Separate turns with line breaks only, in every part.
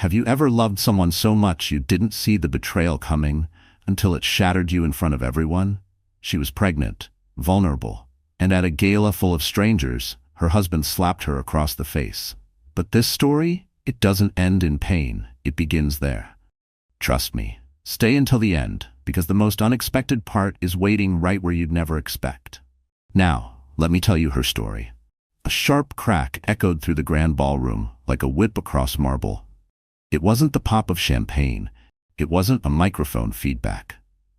Have you ever loved someone so much you didn't see the betrayal coming until it shattered you in front of everyone? She was pregnant, vulnerable, and at a gala full of strangers, her husband slapped her across the face. But this story, it doesn't end in pain, it begins there. Trust me, stay until the end, because the most unexpected part is waiting right where you'd never expect. Now, let me tell you her story. A sharp crack echoed through the grand ballroom, like a whip across marble. It wasn't the pop of champagne. It wasn't a microphone feedback.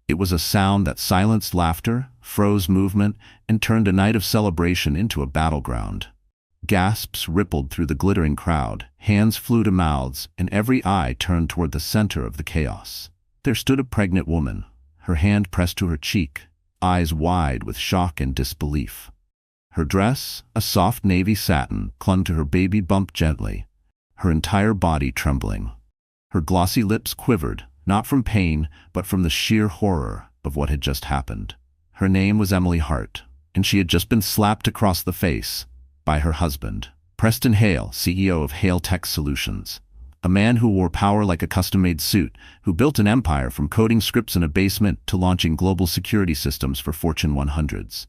It was a sound that silenced laughter, froze movement, and turned a night of celebration into a battleground. Gasps rippled through the glittering crowd, hands flew to mouths, and every eye turned toward the center of the chaos. There stood a pregnant woman, her hand pressed to her cheek, eyes wide with shock and disbelief. Her dress, a soft navy satin, clung to her baby bump gently, her entire body trembling. Her glossy lips quivered, not from pain, but from the sheer horror of what had just happened. Her name was Emily Hart, and she had just been slapped across the face by her husband, Preston Hale, CEO of Hale Tech Solutions, a man who wore power like a custom-made suit, who built an empire from coding scripts in a basement to launching global security systems for Fortune 100s.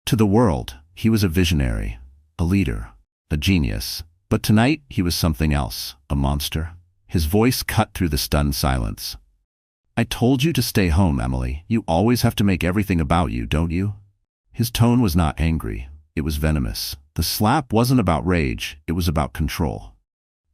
To the world, he was a visionary, a leader, a genius. But tonight, he was something else, a monster. His voice cut through the stunned silence. "I told you to stay home, Emily. You always have to make everything about you, don't you?" His tone was not angry. It was venomous. The slap wasn't about rage. It was about control.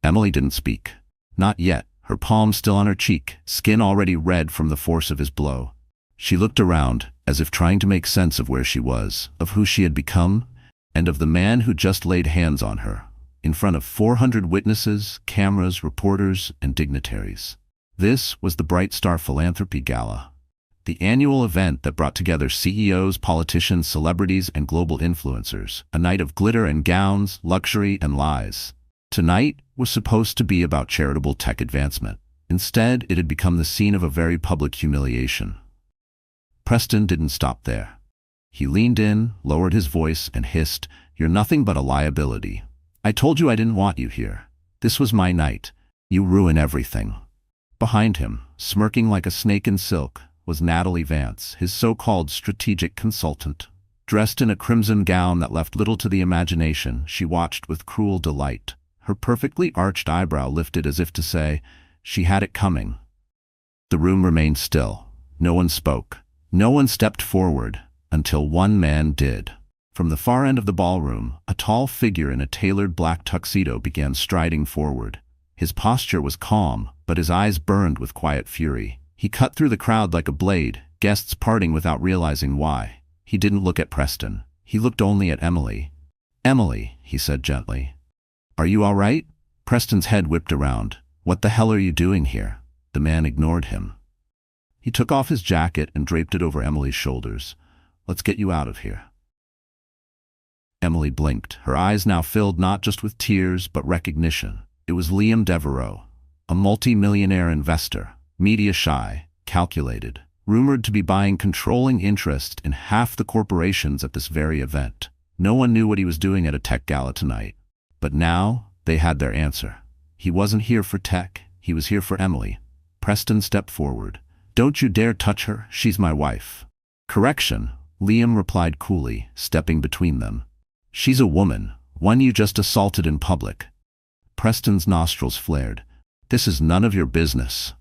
Emily didn't speak. Not yet, her palm still on her cheek, skin already red from the force of his blow. She looked around, as if trying to make sense of where she was, of who she had become, and of the man who just laid hands on her, in front of 400 witnesses, cameras, reporters, and dignitaries. This was the Bright Star Philanthropy Gala, the annual event that brought together CEOs, politicians, celebrities, and global influencers, a night of glitter and gowns, luxury and lies. Tonight was supposed to be about charitable tech advancement. Instead, it had become the scene of a very public humiliation. Preston didn't stop there. He leaned in, lowered his voice, and hissed, "You're nothing but a liability. I told you I didn't want you here. This was my night. You ruin everything." Behind him, smirking like a snake in silk, was Natalie Vance, his so-called strategic consultant. Dressed in a crimson gown that left little to the imagination, she watched with cruel delight, her perfectly arched eyebrow lifted as if to say, she had it coming. The room remained still. No one spoke. No one stepped forward, until one man did. From the far end of the ballroom, a tall figure in a tailored black tuxedo began striding forward. His posture was calm, but his eyes burned with quiet fury. He cut through the crowd like a blade, guests parting without realizing why. He didn't look at Preston. He looked only at Emily. "Emily," he said gently. "Are you all right?" Preston's head whipped around. "What the hell are you doing here?" The man ignored him. He took off his jacket and draped it over Emily's shoulders. "Let's get you out of here." Emily blinked, her eyes now filled not just with tears but recognition. It was Liam Devereaux, a multi-millionaire investor, media-shy, calculated, rumored to be buying controlling interest in half the corporations at this very event. No one knew what he was doing at a tech gala tonight. But now, they had their answer. He wasn't here for tech, he was here for Emily. Preston stepped forward. "Don't you dare touch her, she's my wife." "Correction," Liam replied coolly, stepping between them. "She's a woman, one you just assaulted in public." Preston's nostrils flared. "This is none of your business."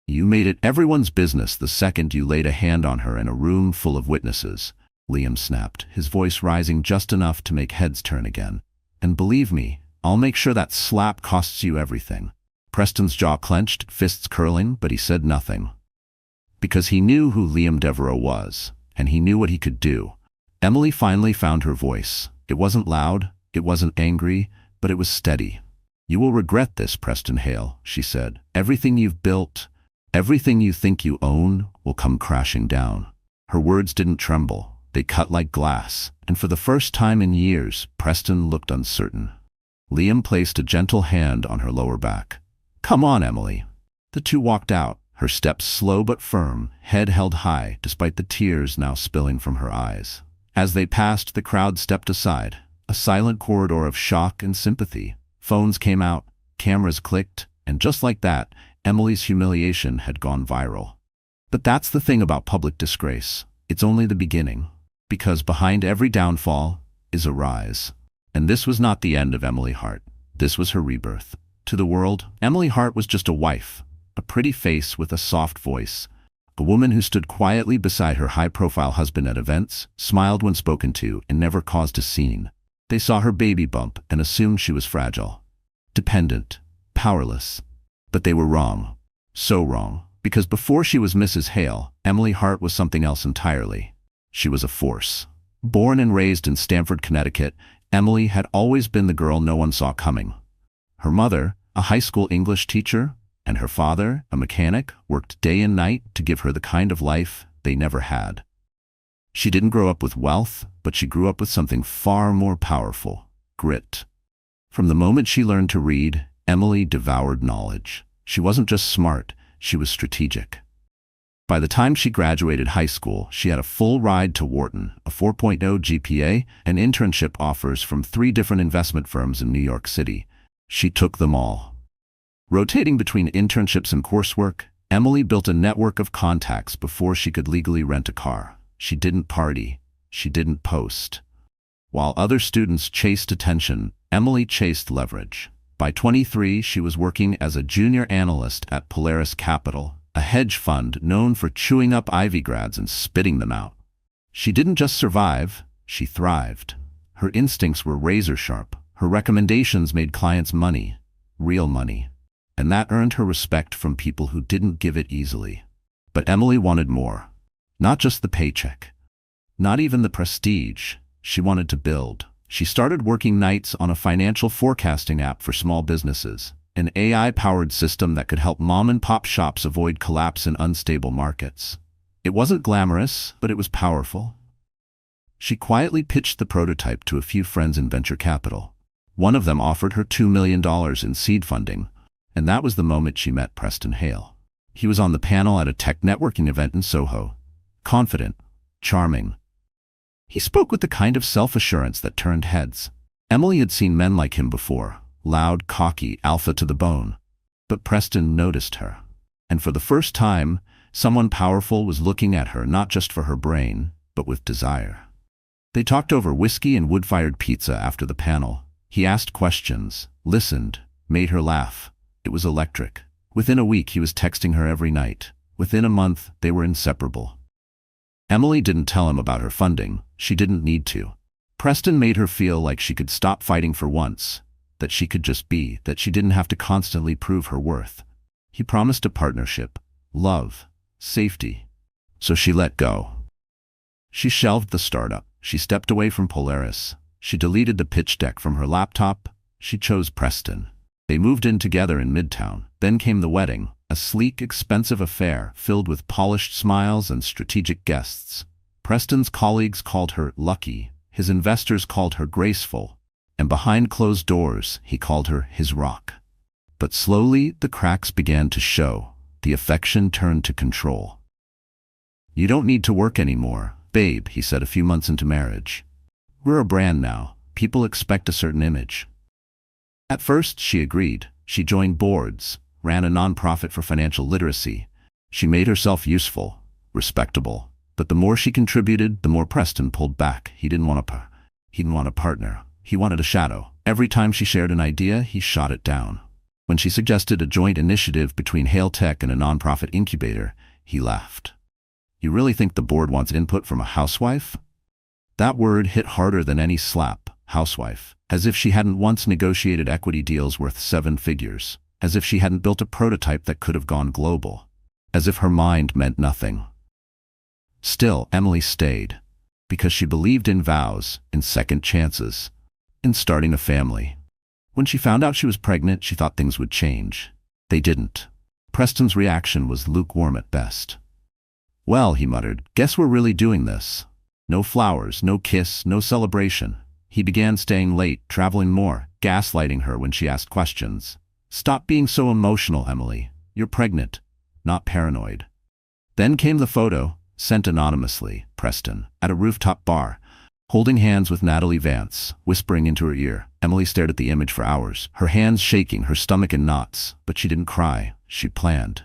"You made it everyone's business the second you laid a hand on her in a room full of witnesses," Liam snapped, his voice rising just enough to make heads turn again. "And believe me, I'll make sure that slap costs you everything." Preston's jaw clenched, fists curling, but he said nothing. Because he knew who Liam Devereaux was, and he knew what he could do. Emily finally found her voice. It wasn't loud, it wasn't angry, but it was steady. "You will regret this, Preston Hale," she said. "Everything you've built, everything you think you own, will come crashing down." Her words didn't tremble. They cut like glass, and for the first time in years, Preston looked uncertain. Liam placed a gentle hand on her lower back. "Come on, Emily." The two walked out, her steps slow but firm, head held high despite the tears now spilling from her eyes. As they passed, the crowd stepped aside, a silent corridor of shock and sympathy. Phones came out, cameras clicked, and just like that, Emily's humiliation had gone viral. But that's the thing about public disgrace. It's only the beginning. Because behind every downfall is a rise. And this was not the end of Emily Hart. This was her rebirth. To the world, Emily Hart was just a wife, a pretty face with a soft voice, a woman who stood quietly beside her high-profile husband at events, smiled when spoken to, and never caused a scene. They saw her baby bump and assumed she was fragile, dependent, powerless. But they were wrong. So wrong. Because before she was Mrs. Hale, Emily Hart was something else entirely. She was a force. Born and raised in Stamford, Connecticut, Emily had always been the girl no one saw coming. Her mother, a high school English teacher, and her father, a mechanic, worked day and night to give her the kind of life they never had. She didn't grow up with wealth, but she grew up with something far more powerful: grit. From the moment she learned to read, Emily devoured knowledge. She wasn't just smart, she was strategic. By the time she graduated high school, she had a full ride to Wharton, a 4.0 GPA, and internship offers from 3 different investment firms in New York City. She took them all. Rotating between internships and coursework, Emily built a network of contacts before she could legally rent a car. She didn't party. She didn't post. While other students chased attention, Emily chased leverage. By 23, she was working as a junior analyst at Polaris Capital, a hedge fund known for chewing up Ivy grads and spitting them out. She didn't just survive, she thrived. Her instincts were razor sharp. Her recommendations made clients money, real money. And that earned her respect from people who didn't give it easily. But Emily wanted more. Not just the paycheck. Not even the prestige. She wanted to build. She started working nights on a financial forecasting app for small businesses, an AI-powered system that could help mom-and-pop shops avoid collapse in unstable markets. It wasn't glamorous, but it was powerful. She quietly pitched the prototype to a few friends in venture capital. One of them offered her $2 million in seed funding, and that was the moment she met Preston Hale. He was on the panel at a tech networking event in Soho. Confident, charming. He spoke with the kind of self-assurance that turned heads. Emily had seen men like him before, loud, cocky, alpha to the bone. But Preston noticed her. And for the first time, someone powerful was looking at her not just for her brain, but with desire. They talked over whiskey and wood-fired pizza after the panel. He asked questions, listened, made her laugh. It was electric. Within a week, he was texting her every night. Within a month, they were inseparable. Emily didn't tell him about her funding. She didn't need to. Preston made her feel like she could stop fighting for once, that she could just be, that she didn't have to constantly prove her worth. He promised a partnership, love, safety. So she let go. She shelved the startup. She stepped away from Polaris. She deleted the pitch deck from her laptop. She chose Preston. They moved in together in Midtown. Then came the wedding, a sleek, expensive affair filled with polished smiles and strategic guests. Preston's colleagues called her lucky, his investors called her graceful, and behind closed doors, he called her his rock. But slowly, the cracks began to show. The affection turned to control. "You don't need to work anymore, babe," he said a few months into marriage. "We're a brand now. People expect a certain image." At first, she agreed. She joined boards, ran a nonprofit for financial literacy. She made herself useful, respectable. But the more she contributed, the more Preston pulled back. He didn't want a partner. He wanted a shadow. Every time she shared an idea, he shot it down. When she suggested a joint initiative between Hale Tech and a nonprofit incubator, he laughed. "You really think the board wants input from a housewife?" That word hit harder than any slap. Housewife. As if she hadn't once negotiated equity deals worth 7 figures. As if she hadn't built a prototype that could have gone global. As if her mind meant nothing. Still, Emily stayed. Because she believed in vows, in second chances, in starting a family. When she found out she was pregnant, she thought things would change. They didn't. Preston's reaction was lukewarm at best. "Well," he muttered, "guess we're really doing this." No flowers, no kiss, no celebration. He began staying late, traveling more, gaslighting her when she asked questions. "Stop being so emotional, Emily. You're pregnant, not paranoid." Then came the photo, sent anonymously, Preston, at a rooftop bar, holding hands with Natalie Vance, whispering into her ear. Emily stared at the image for hours, her hands shaking, her stomach in knots, but she didn't cry. She planned.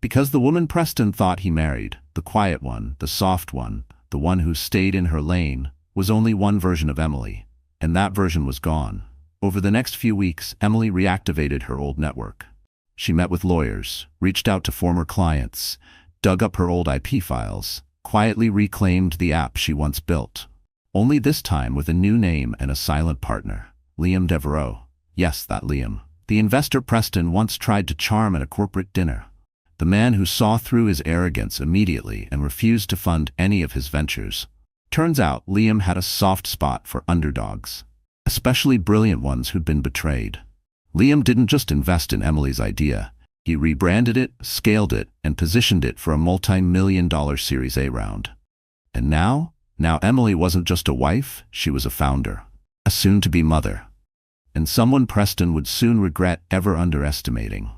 Because the woman Preston thought he married, the quiet one, the soft one, the one who stayed in her lane, was only one version of Emily, and that version was gone. Over the next few weeks, Emily reactivated her old network. She met with lawyers, reached out to former clients, dug up her old IP files, quietly reclaimed the app she once built. Only this time with a new name and a silent partner, Liam Devereaux. Yes, that Liam. The investor Preston once tried to charm at a corporate dinner. The man who saw through his arrogance immediately and refused to fund any of his ventures. Turns out Liam had a soft spot for underdogs, especially brilliant ones who'd been betrayed. Liam didn't just invest in Emily's idea. He rebranded it, scaled it, and positioned it for a multi-million-dollar Series A round. And now Emily wasn't just a wife, she was a founder, a soon-to-be mother, and someone Preston would soon regret ever underestimating.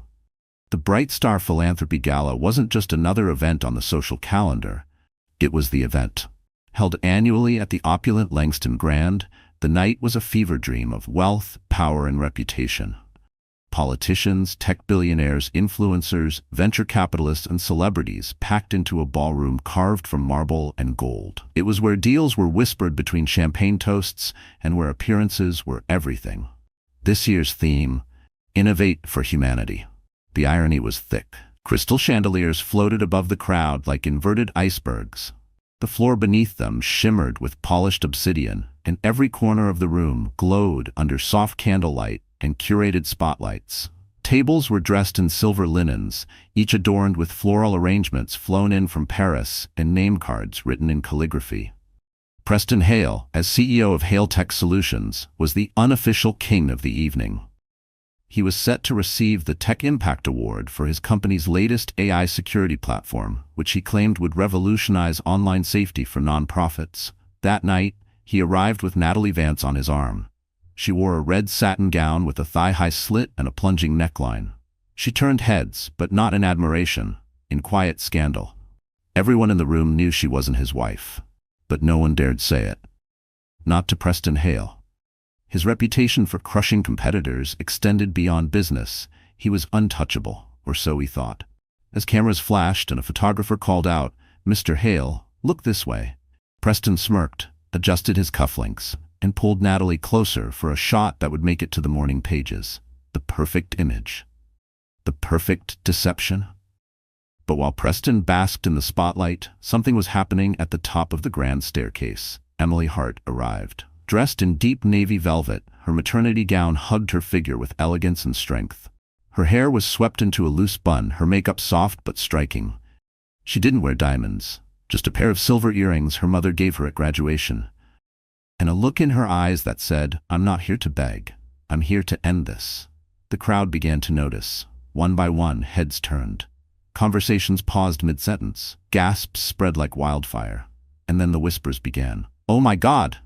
The Bright Star Philanthropy Gala wasn't just another event on the social calendar. It was the event. Held annually at the opulent Langston Grand, the night was a fever dream of wealth, power, and reputation. Politicians, tech billionaires, influencers, venture capitalists, and celebrities packed into a ballroom carved from marble and gold. It was where deals were whispered between champagne toasts and where appearances were everything. This year's theme, Innovate for Humanity. The irony was thick. Crystal chandeliers floated above the crowd like inverted icebergs. The floor beneath them shimmered with polished obsidian, and every corner of the room glowed under soft candlelight and curated spotlights. Tables were dressed in silver linens, each adorned with floral arrangements flown in from Paris and name cards written in calligraphy. Preston Hale, as CEO of Hale Tech Solutions, was the unofficial king of the evening. He was set to receive the Tech Impact Award for his company's latest AI security platform, which he claimed would revolutionize online safety for nonprofits. That night, he arrived with Natalie Vance on his arm. She wore a red satin gown with a thigh-high slit and a plunging neckline. She turned heads, but not in admiration, in quiet scandal. Everyone in the room knew she wasn't his wife, but no one dared say it. Not to Preston Hale. His reputation for crushing competitors extended beyond business. He was untouchable, or so he thought. As cameras flashed and a photographer called out, "Mr. Hale, look this way." Preston smirked, adjusted his cufflinks, and pulled Natalie closer for a shot that would make it to the morning pages. The perfect image. The perfect deception. But while Preston basked in the spotlight, something was happening at the top of the grand staircase. Emily Hart arrived. Dressed in deep navy velvet, her maternity gown hugged her figure with elegance and strength. Her hair was swept into a loose bun, her makeup soft but striking. She didn't wear diamonds, just a pair of silver earrings her mother gave her at graduation, and a look in her eyes that said, "I'm not here to beg. I'm here to end this." The crowd began to notice. One by one, heads turned. Conversations paused mid-sentence. Gasps spread like wildfire. And then the whispers began. "Oh my God!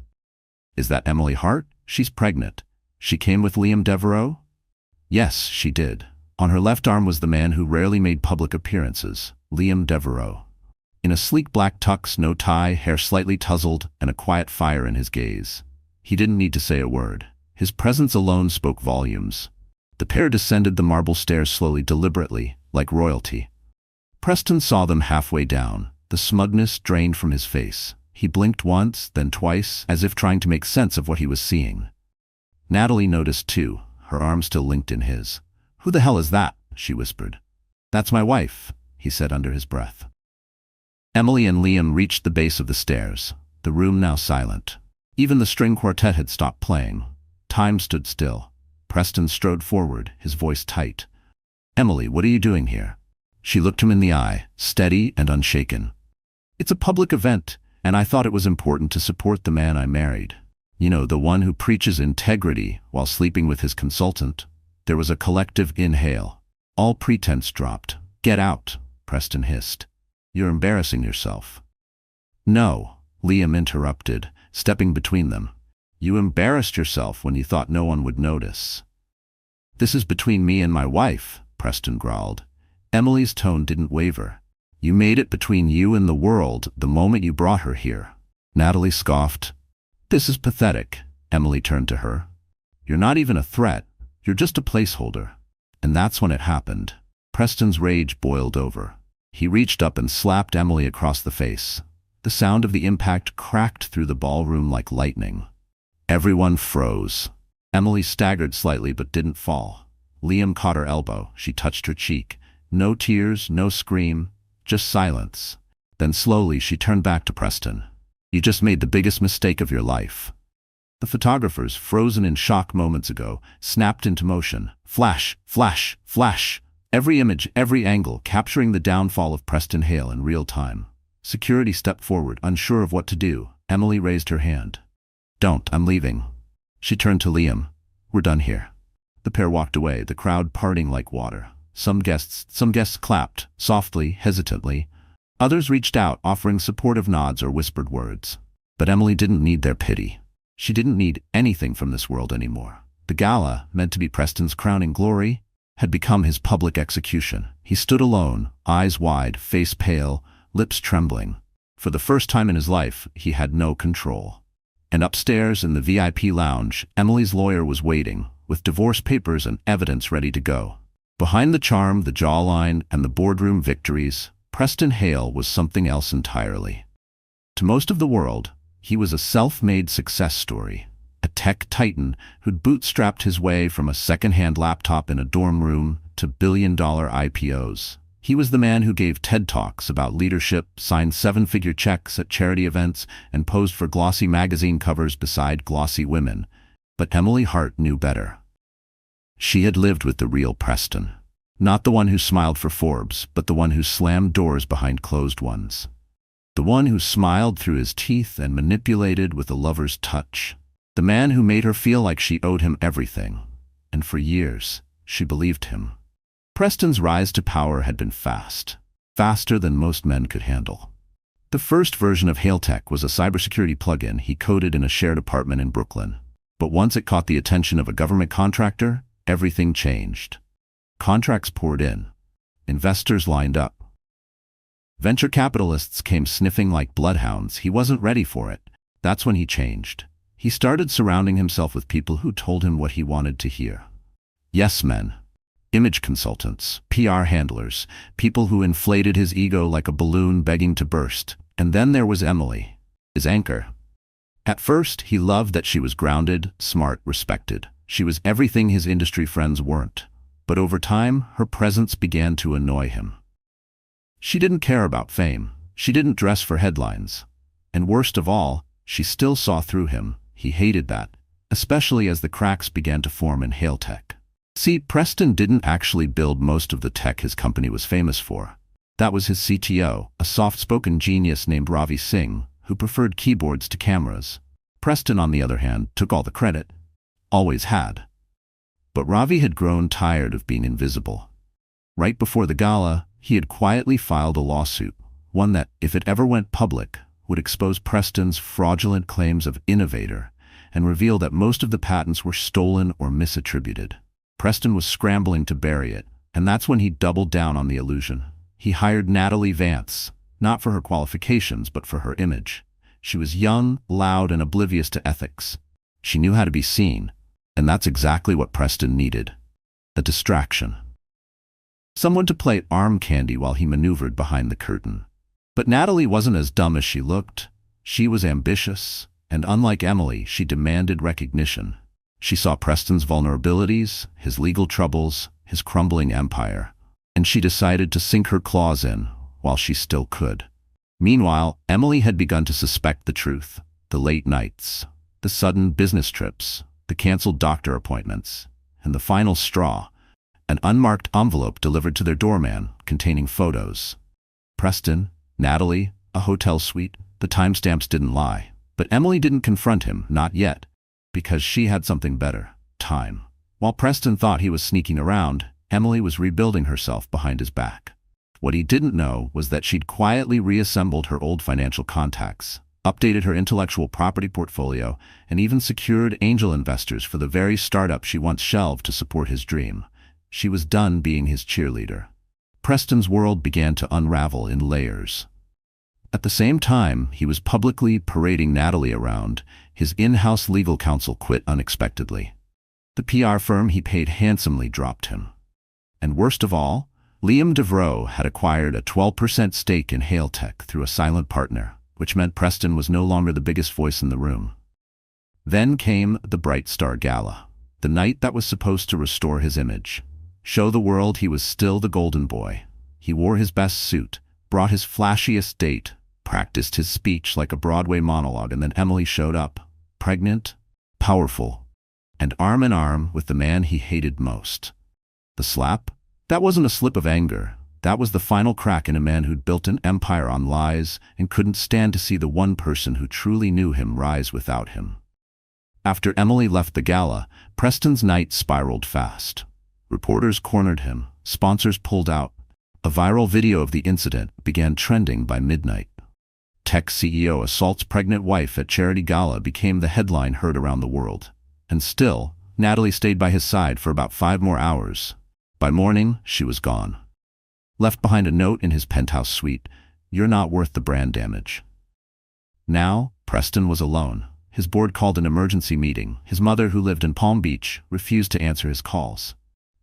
Is that Emily Hart? She's pregnant. She came with Liam Devereaux?" Yes, she did. On her left arm was the man who rarely made public appearances, Liam Devereaux. In a sleek black tux, no tie, hair slightly tousled, and a quiet fire in his gaze. He didn't need to say a word. His presence alone spoke volumes. The pair descended the marble stairs slowly, deliberately, like royalty. Preston saw them halfway down. The smugness drained from his face. He blinked once, then twice, as if trying to make sense of what he was seeing. Natalie noticed too, her arm still linked in his. "Who the hell is that?" she whispered. "That's my wife," he said under his breath. Emily and Liam reached the base of the stairs, the room now silent. Even the string quartet had stopped playing. Time stood still. Preston strode forward, his voice tight. "Emily, what are you doing here?" She looked him in the eye, steady and unshaken. "It's a public event, and I thought it was important to support the man I married. You know, the one who preaches integrity while sleeping with his consultant." There was a collective inhale. All pretense dropped. "Get out," Preston hissed. "You're embarrassing yourself." "No," Liam interrupted, stepping between them. "You embarrassed yourself when you thought no one would notice." "This is between me and my wife," Preston growled. Emily's tone didn't waver. "You made it between you and the world the moment you brought her here." Natalie scoffed. This is pathetic. Emily turned to her. You're not even a threat. You're just a placeholder. And that's when it happened. Preston's rage boiled over. He reached up and slapped Emily across the face. The sound of the impact cracked through the ballroom like lightning. Everyone froze. Emily staggered slightly but didn't fall. Liam caught her elbow. She touched her cheek. No tears, no scream, just silence. Then slowly she turned back to Preston. You just made the biggest mistake of your life. The photographers, frozen in shock moments ago, snapped into motion. Flash, flash, flash. Every image, every angle, capturing the downfall of Preston Hale in real time. Security stepped forward, unsure of what to do. Emily raised her hand. Don't, I'm leaving. She turned to Liam. We're done here. The pair walked away, the crowd parting like water. Some guests clapped, softly, hesitantly. Others reached out, offering supportive nods or whispered words. But Emily didn't need their pity. She didn't need anything from this world anymore. The gala, meant to be Preston's crowning glory, had become his public execution. He stood alone, eyes wide, face pale, lips trembling. For the first time in his life, he had no control. And upstairs in the VIP lounge, Emily's lawyer was waiting, with divorce papers and evidence ready to go. Behind the charm, the jawline, and the boardroom victories, Preston Hale was something else entirely. To most of the world, he was a self-made success story, a tech titan who'd bootstrapped his way from a second-hand laptop in a dorm room to billion-dollar IPOs. He was the man who gave TED Talks about leadership, signed seven-figure checks at charity events, and posed for glossy magazine covers beside glossy women. But Emily Hart knew better. She had lived with the real Preston. Not the one who smiled for Forbes, but the one who slammed doors behind closed ones. The one who smiled through his teeth and manipulated with a lover's touch. The man who made her feel like she owed him everything. And for years, she believed him. Preston's rise to power had been fast. Faster than most men could handle. The first version of HaleTech was a cybersecurity plugin he coded in a shared apartment in Brooklyn. But once it caught the attention of a government contractor, everything changed. Contracts poured in. Investors lined up. Venture capitalists came sniffing like bloodhounds. He wasn't ready for it. That's when he changed. He started surrounding himself with people who told him what he wanted to hear. Yes men. Image consultants, PR handlers, people who inflated his ego like a balloon begging to burst. And then there was Emily, his anchor. At first, he loved that she was grounded, smart, respected. She was everything his industry friends weren't. But over time, her presence began to annoy him. She didn't care about fame. She didn't dress for headlines. And worst of all, she still saw through him. He hated that, especially as the cracks began to form in HaleTech. See, Preston didn't actually build most of the tech his company was famous for. That was his CTO, a soft-spoken genius named Ravi Singh, who preferred keyboards to cameras. Preston, on the other hand, took all the credit. Always had. But Ravi had grown tired of being invisible. Right before the gala, he had quietly filed a lawsuit, one that, if it ever went public, would expose Preston's fraudulent claims of innovator and reveal that most of the patents were stolen or misattributed. Preston was scrambling to bury it, and that's when he doubled down on the illusion. He hired Natalie Vance, not for her qualifications, but for her image. She was young, loud, and oblivious to ethics. She knew how to be seen, and that's exactly what Preston needed. A distraction. Someone to play arm candy while he maneuvered behind the curtain. But Natalie wasn't as dumb as she looked. She was ambitious, and unlike Emily, she demanded recognition. She saw Preston's vulnerabilities, his legal troubles, his crumbling empire, and she decided to sink her claws in while she still could. Meanwhile, Emily had begun to suspect the truth. The late nights, the sudden business trips, the canceled doctor appointments, and the final straw, an unmarked envelope delivered to their doorman containing photos. Preston, Natalie, a hotel suite, the timestamps didn't lie. But Emily didn't confront him, not yet, because she had something better: time. While Preston thought he was sneaking around, Emily was rebuilding herself behind his back. What he didn't know was that she'd quietly reassembled her old financial contacts, updated her intellectual property portfolio, and even secured angel investors for the very startup she once shelved to support his dream. She was done being his cheerleader. Preston's world began to unravel in layers. At the same time, he was publicly parading Natalie around. His in-house legal counsel quit unexpectedly. The PR firm he paid handsomely dropped him. And worst of all, Liam Devereaux had acquired a 12% stake in Hale Tech through a silent partner, which meant Preston was no longer the biggest voice in the room. Then came the Bright Star Gala, the night that was supposed to restore his image, show the world he was still the golden boy. He wore his best suit, brought his flashiest date, practiced his speech like a Broadway monologue, and then Emily showed up, pregnant, powerful, and arm in arm with the man he hated most. The slap? That wasn't a slip of anger. That was the final crack in a man who'd built an empire on lies and couldn't stand to see the one person who truly knew him rise without him. After Emily left the gala, Preston's night spiraled fast. Reporters cornered him, sponsors pulled out. A viral video of the incident began trending by midnight. Tech CEO assaults pregnant wife at charity gala became the headline heard around the world. And still, Natalie stayed by his side for about 5 more hours. By morning, she was gone. Left behind a note in his penthouse suite, "You're not worth the brand damage." Now, Preston was alone. His board called an emergency meeting. His mother, who lived in Palm Beach, refused to answer his calls.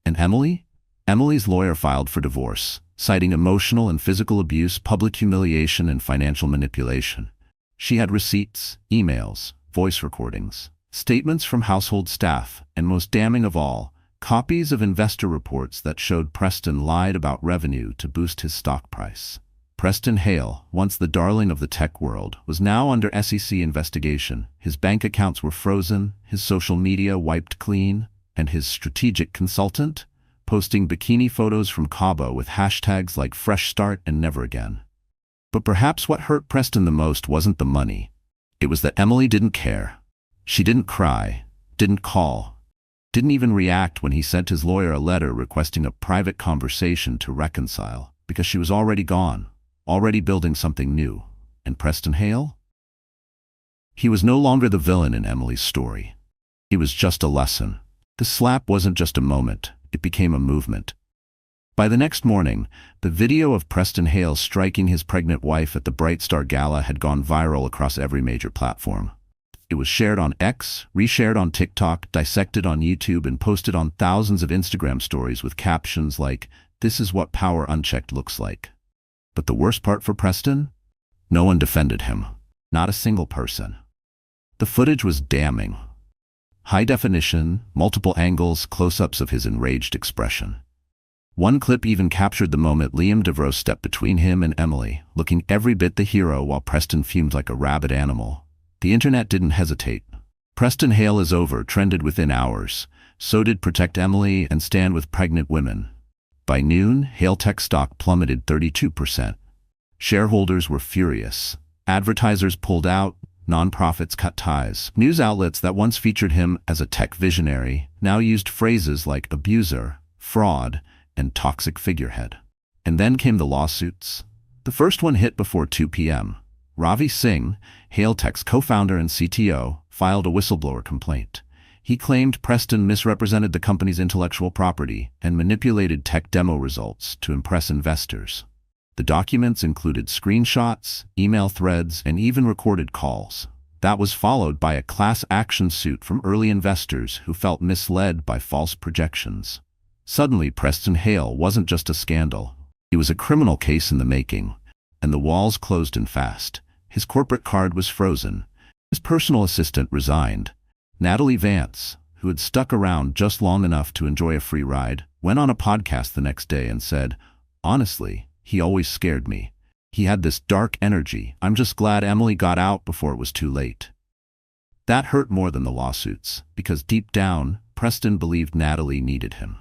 And Emily? Emily's lawyer filed for divorce, citing emotional and physical abuse, public humiliation, and financial manipulation. She had receipts, emails, voice recordings, statements from household staff, and most damning of all, copies of investor reports that showed Preston lied about revenue to boost his stock price. Preston Hale, once the darling of the tech world, was now under SEC investigation. His bank accounts were frozen, his social media wiped clean, and his strategic consultant posting bikini photos from Cabo with hashtags like Fresh Start and Never Again. But perhaps what hurt Preston the most wasn't the money. It was that Emily didn't care. She didn't cry, didn't call, didn't even react when he sent his lawyer a letter requesting a private conversation to reconcile, because she was already gone, already building something new. And Preston Hale? He was no longer the villain in Emily's story. He was just a lesson. The slap wasn't just a moment, it became a movement. By the next morning, the video of Preston Hale striking his pregnant wife at the Bright Star Gala had gone viral across every major platform. It was shared on X, reshared on TikTok, dissected on YouTube, and posted on thousands of Instagram stories with captions like, "This is what power unchecked looks like." But the worst part for Preston? No one defended him. Not a single person. The footage was damning. High definition, multiple angles, close-ups of his enraged expression. One clip even captured the moment Liam Devereaux stepped between him and Emily, looking every bit the hero while Preston fumed like a rabid animal. The internet didn't hesitate. Preston Hale is over trended within hours. So did Protect Emily and Stand with Pregnant Women. By noon, Hale Tech stock plummeted 32%. Shareholders were furious. Advertisers pulled out. Nonprofits cut ties. News outlets that once featured him as a tech visionary now used phrases like abuser, fraud, and toxic figurehead. And then came the lawsuits. The first one hit before 2 p.m. Ravi Singh, Hale Tech's co-founder and CTO, filed a whistleblower complaint. He claimed Preston misrepresented the company's intellectual property and manipulated tech demo results to impress investors. The documents included screenshots, email threads, and even recorded calls. That was followed by a class action suit from early investors who felt misled by false projections. Suddenly, Preston Hale wasn't just a scandal. He was a criminal case in the making, and the walls closed in fast. His corporate card was frozen. His personal assistant resigned. Natalie Vance, who had stuck around just long enough to enjoy a free ride, went on a podcast the next day and said, "Honestly, he always scared me. He had this dark energy. I'm just glad Emily got out before it was too late." That hurt more than the lawsuits, because deep down, Preston believed Natalie needed him.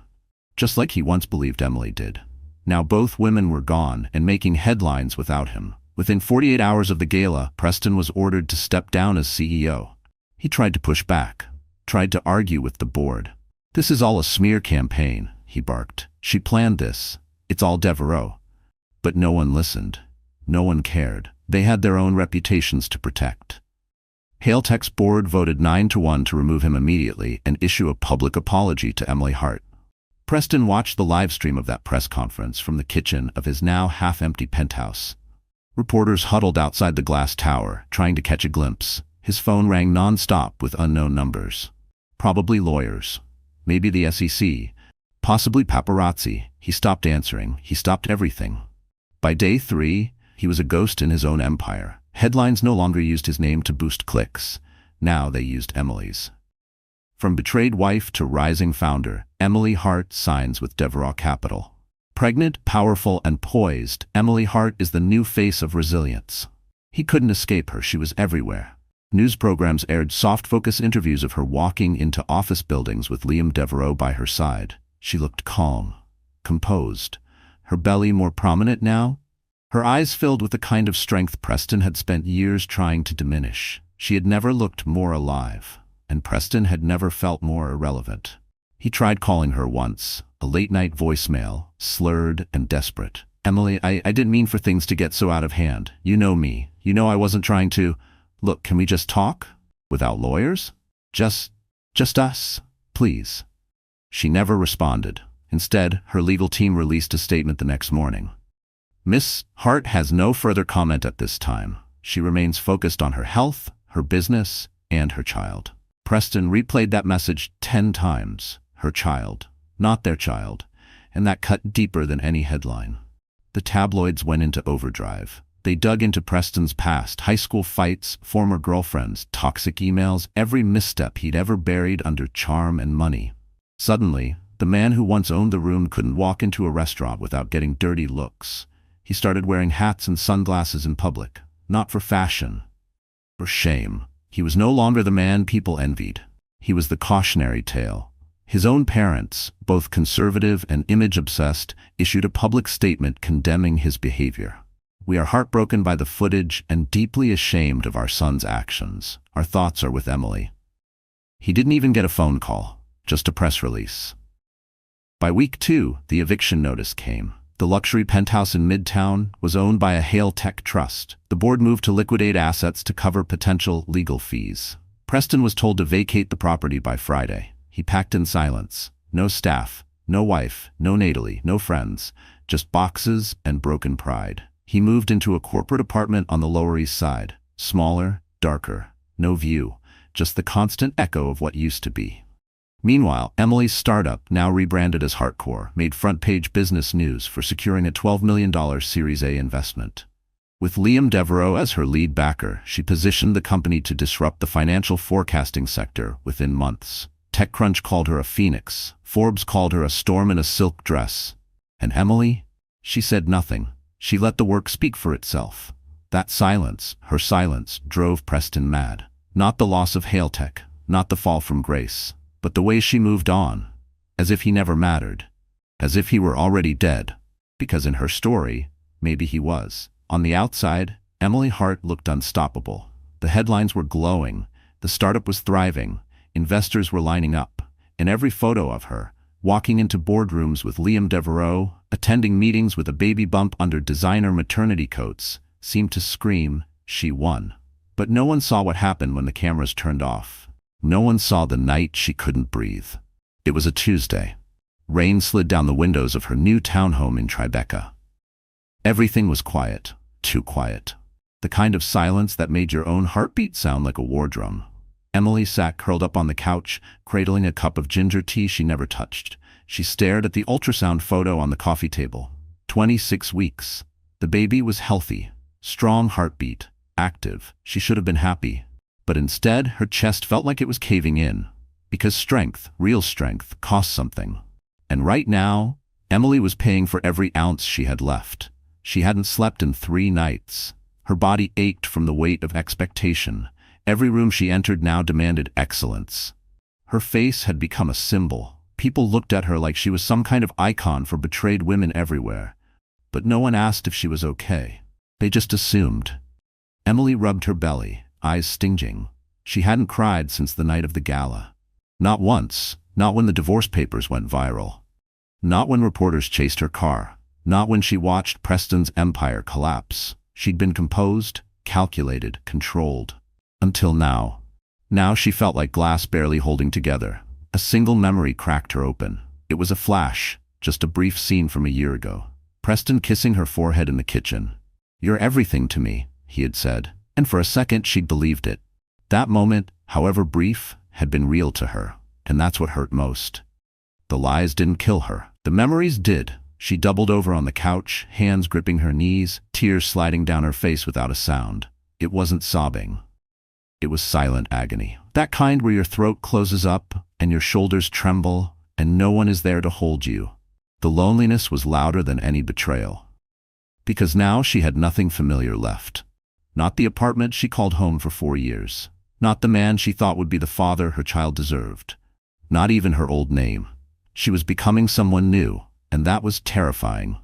Just like he once believed Emily did. Now both women were gone and making headlines without him. Within 48 hours of the gala, Preston was ordered to step down as CEO. He tried to push back, tried to argue with the board. "This is all a smear campaign," he barked. "She planned this. It's all Devereaux." But no one listened. No one cared. They had their own reputations to protect. Hale Tech's board voted 9-1 to remove him immediately and issue a public apology to Emily Hart. Preston watched the live stream of that press conference from the kitchen of his now half-empty penthouse. Reporters huddled outside the glass tower, trying to catch a glimpse. His phone rang non-stop with unknown numbers. Probably lawyers. Maybe the SEC. Possibly paparazzi. He stopped answering. He stopped everything. By day 3, he was a ghost in his own empire. Headlines no longer used his name to boost clicks. Now they used Emily's. From betrayed wife to rising founder, Emily Hart signs with Devereux Capital. Pregnant, powerful, and poised, Emily Hart is the new face of resilience. He couldn't escape her. She was everywhere. News programs aired soft-focus interviews of her walking into office buildings with Liam Devereux by her side. She looked calm, composed, her belly more prominent now. Her eyes filled with the kind of strength Preston had spent years trying to diminish. She had never looked more alive, and Preston had never felt more irrelevant. He tried calling her once, a late-night voicemail, slurred and desperate. "Emily, I didn't mean for things to get so out of hand. You know me. You know I wasn't trying to. Look, can we just talk? Without lawyers? Just us, please." She never responded. Instead, her legal team released a statement the next morning. Miss Hart has no further comment at this time. She remains focused on her health, her business, and her child. Preston replayed that message 10 times. Her child, not their child, and that cut deeper than any headline. The tabloids went into overdrive. They dug into Preston's past, high school fights, former girlfriends, toxic emails, every misstep he'd ever buried under charm and money. Suddenly, the man who once owned the room couldn't walk into a restaurant without getting dirty looks. He started wearing hats and sunglasses in public, not for fashion, for shame. He was no longer the man people envied. He was the cautionary tale. His own parents, both conservative and image-obsessed, issued a public statement condemning his behavior. "We are heartbroken by the footage and deeply ashamed of our son's actions. Our thoughts are with Emily." He didn't even get a phone call, just a press release. By week 2, the eviction notice came. The luxury penthouse in Midtown was owned by a Hale Tech trust. The board moved to liquidate assets to cover potential legal fees. Preston was told to vacate the property by Friday. He packed in silence. No staff, no wife, no Natalie, no friends, just boxes and broken pride. He moved into a corporate apartment on the Lower East Side. Smaller, darker, no view, just the constant echo of what used to be. Meanwhile, Emily's startup, now rebranded as Hardcore, made front-page business news for securing a $12 million Series A investment. With Liam Devereux as her lead backer, she positioned the company to disrupt the financial forecasting sector within months. TechCrunch called her a phoenix. Forbes called her a storm in a silk dress. And Emily? She said nothing. She let the work speak for itself. That silence, her silence, drove Preston mad. Not the loss of Hale Tech, not the fall from grace, but the way she moved on, as if he never mattered, as if he were already dead. Because in her story, maybe he was. On the outside, Emily Hart looked unstoppable. The headlines were glowing. The startup was thriving. Investors were lining up. In every photo of her, walking into boardrooms with Liam Devereux, attending meetings with a baby bump under designer maternity coats, seemed to scream, she won. But no one saw what happened when the cameras turned off. No one saw the night she couldn't breathe. It was a Tuesday. Rain slid down the windows of her new townhome in Tribeca. Everything was quiet, too quiet. The kind of silence that made your own heartbeat sound like a war drum. Emily sat curled up on the couch, cradling a cup of ginger tea she never touched. She stared at the ultrasound photo on the coffee table. 26 weeks. The baby was healthy, strong heartbeat, active. She should have been happy. But instead, her chest felt like it was caving in. Because strength, real strength, costs something. And right now, Emily was paying for every ounce she had left. She hadn't slept in 3 nights. Her body ached from the weight of expectation. Every room she entered now demanded excellence. Her face had become a symbol. People looked at her like she was some kind of icon for betrayed women everywhere. But no one asked if she was okay. They just assumed. Emily rubbed her belly, eyes stinging. She hadn't cried since the night of the gala. Not once, not when the divorce papers went viral. Not when reporters chased her car. Not when she watched Preston's empire collapse. She'd been composed, calculated, controlled. Until now. Now she felt like glass barely holding together. A single memory cracked her open. It was a flash, just a brief scene from a year ago. Preston kissing her forehead in the kitchen. "You're everything to me," he had said, and for a second she'd believed it. That moment, however brief, had been real to her, and that's what hurt most. The lies didn't kill her. The memories did. She doubled over on the couch, hands gripping her knees, tears sliding down her face without a sound. It wasn't sobbing. It was silent agony. That kind where your throat closes up, and your shoulders tremble, and no one is there to hold you. The loneliness was louder than any betrayal. Because now she had nothing familiar left. Not the apartment she called home for 4 years. Not the man she thought would be the father her child deserved. Not even her old name. She was becoming someone new, and that was terrifying.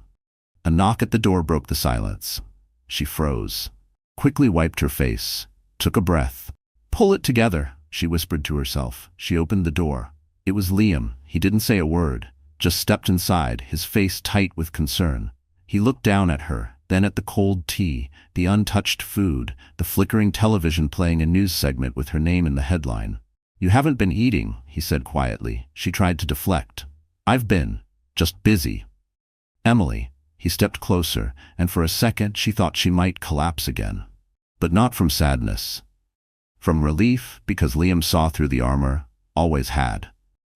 A knock at the door broke the silence. She froze, quickly wiped her face, took a breath. "Pull it together," she whispered to herself. She opened the door. It was Liam. He didn't say a word, just stepped inside, his face tight with concern. He looked down at her, then at the cold tea, the untouched food, the flickering television playing a news segment with her name in the headline. "You haven't been eating," he said quietly. She tried to deflect. "I've been, just busy." "Emily." He stepped closer, and for a second she thought she might collapse again. But not from sadness. From relief, because Liam saw through the armor, always had.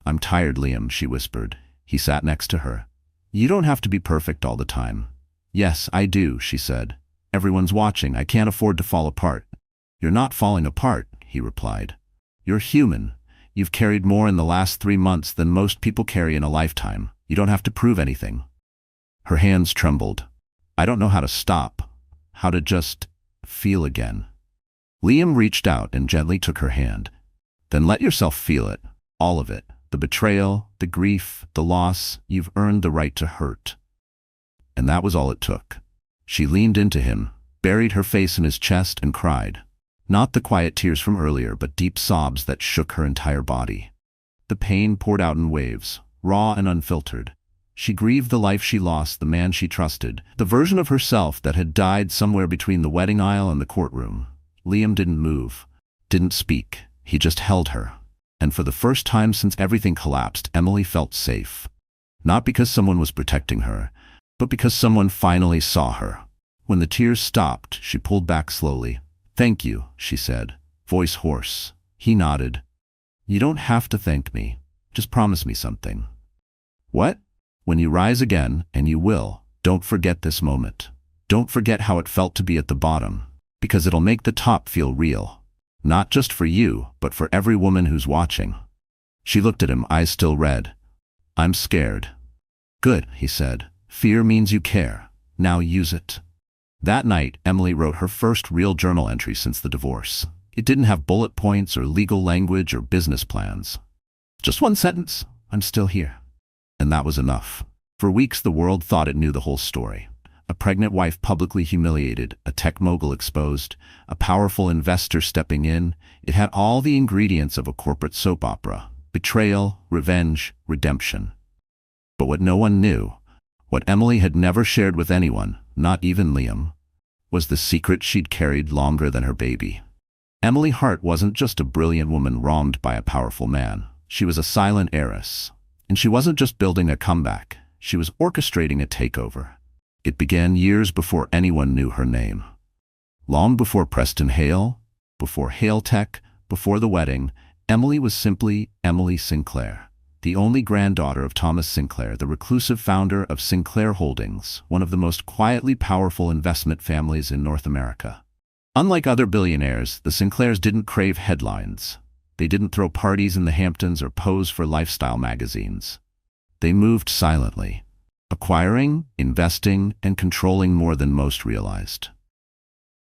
"I'm tired, Liam," she whispered. He sat next to her. "You don't have to be perfect all the time." "Yes, I do," she said. "Everyone's watching. I can't afford to fall apart." "You're not falling apart," he replied. "You're human. You've carried more in the last 3 months than most people carry in a lifetime. You don't have to prove anything." Her hands trembled. "I don't know how to stop. How to just feel again." Liam reached out and gently took her hand. "Then let yourself feel it. All of it. The betrayal, the grief, the loss. You've earned the right to hurt." And that was all it took. She leaned into him, buried her face in his chest and cried. Not the quiet tears from earlier, but deep sobs that shook her entire body. The pain poured out in waves, raw and unfiltered. She grieved the life she lost, the man she trusted, the version of herself that had died somewhere between the wedding aisle and the courtroom. Liam didn't move, didn't speak. He just held her. And for the first time since everything collapsed, Emily felt safe. Not because someone was protecting her, but because someone finally saw her. When the tears stopped, she pulled back slowly. "Thank you," she said, voice hoarse. He nodded. "You don't have to thank me. Just promise me something." "What?" "When you rise again, and you will, don't forget this moment. Don't forget how it felt to be at the bottom, because it'll make the top feel real. Not just for you, but for every woman who's watching." She looked at him, eyes still red. "I'm scared." "Good," he said. "Fear means you care. Now use it." That night, Emily wrote her first real journal entry since the divorce. It didn't have bullet points or legal language or business plans. Just one sentence: "I'm still here." And that was enough. For weeks the world thought it knew the whole story. A pregnant wife publicly humiliated, a tech mogul exposed, a powerful investor stepping in. It had all the ingredients of a corporate soap opera: betrayal, revenge, redemption. But what no one knew, what Emily had never shared with anyone, not even Liam, was the secret she'd carried longer than her baby. Emily Hart wasn't just a brilliant woman wronged by a powerful man. She was a silent heiress. And she wasn't just building a comeback. She was orchestrating a takeover. It began years before anyone knew her name. Long before Preston Hale, before Hale Tech, before the wedding, Emily was simply Emily Sinclair, the only granddaughter of Thomas Sinclair, the reclusive founder of Sinclair Holdings, one of the most quietly powerful investment families in North America. Unlike other billionaires, the Sinclairs didn't crave headlines. They didn't throw parties in the Hamptons or pose for lifestyle magazines. They moved silently, acquiring, investing, and controlling more than most realized.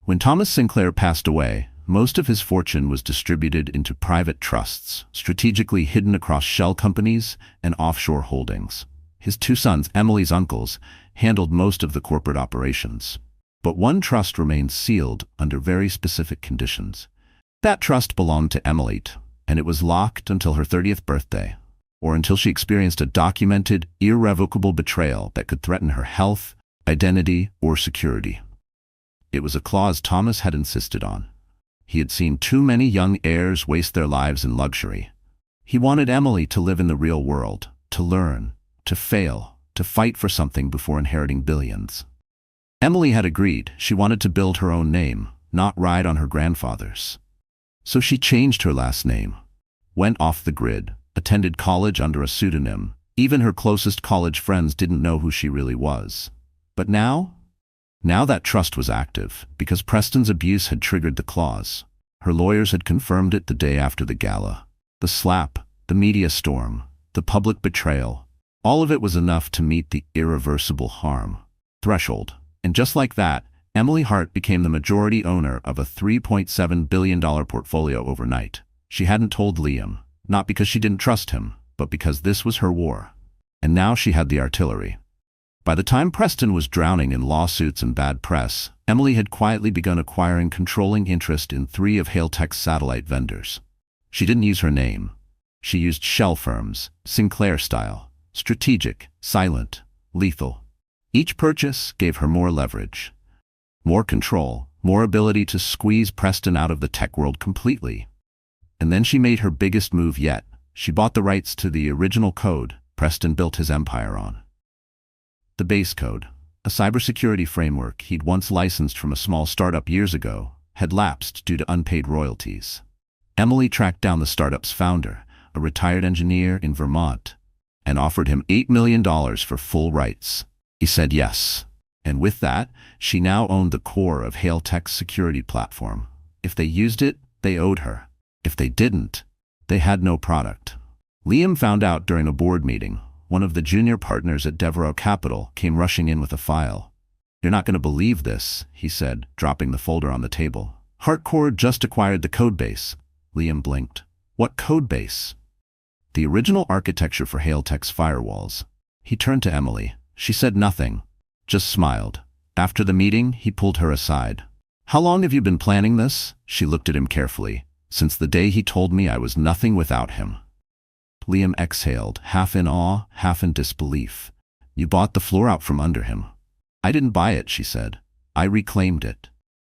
When Thomas Sinclair passed away, most of his fortune was distributed into private trusts, strategically hidden across shell companies and offshore holdings. His 2 sons, Emily's uncles, handled most of the corporate operations. But one trust remained sealed under very specific conditions. That trust belonged to Emily, and it was locked until her 30th birthday, or until she experienced a documented, irrevocable betrayal that could threaten her health, identity, or security. It was a clause Thomas had insisted on. He had seen too many young heirs waste their lives in luxury. He wanted Emily to live in the real world, to learn, to fail, to fight for something before inheriting billions. Emily had agreed. She wanted to build her own name, not ride on her grandfather's. So she changed her last name, went off the grid, attended college under a pseudonym. Even her closest college friends didn't know who she really was. But now? Now that trust was active, because Preston's abuse had triggered the clause. Her lawyers had confirmed it the day after the gala. The slap, the media storm, the public betrayal, all of it was enough to meet the irreversible harm threshold. And just like that, Emily Hart became the majority owner of a $3.7 billion portfolio overnight. She hadn't told Liam, not because she didn't trust him, but because this was her war. And now she had the artillery. By the time Preston was drowning in lawsuits and bad press, Emily had quietly begun acquiring controlling interest in 3 of Hailtech's satellite vendors. She didn't use her name. She used shell firms, Sinclair style, strategic, silent, lethal. Each purchase gave her more leverage, more control, more ability to squeeze Preston out of the tech world completely. And then she made her biggest move yet. She bought the rights to the original code Preston built his empire on. The base code, a cybersecurity framework he'd once licensed from a small startup years ago, had lapsed due to unpaid royalties. Emily tracked down the startup's founder, a retired engineer in Vermont, and offered him $8 million for full rights. He said yes. And with that, she now owned the core of Hailtech's security platform. If they used it, they owed her. If they didn't, they had no product. Liam found out during a board meeting. One of the junior partners at Devereaux Capital came rushing in with a file. "You're not going to believe this," he said, dropping the folder on the table. "Hardcore just acquired the codebase." Liam blinked. "What codebase?" "The original architecture for Hailtech's firewalls." He turned to Emily. She said nothing, just smiled. After the meeting, he pulled her aside. "How long have you been planning this?" She looked at him carefully. "Since the day he told me I was nothing without him." Liam exhaled, half in awe, half in disbelief. "You bought the floor out from under him." "I didn't buy it," she said. "I reclaimed it."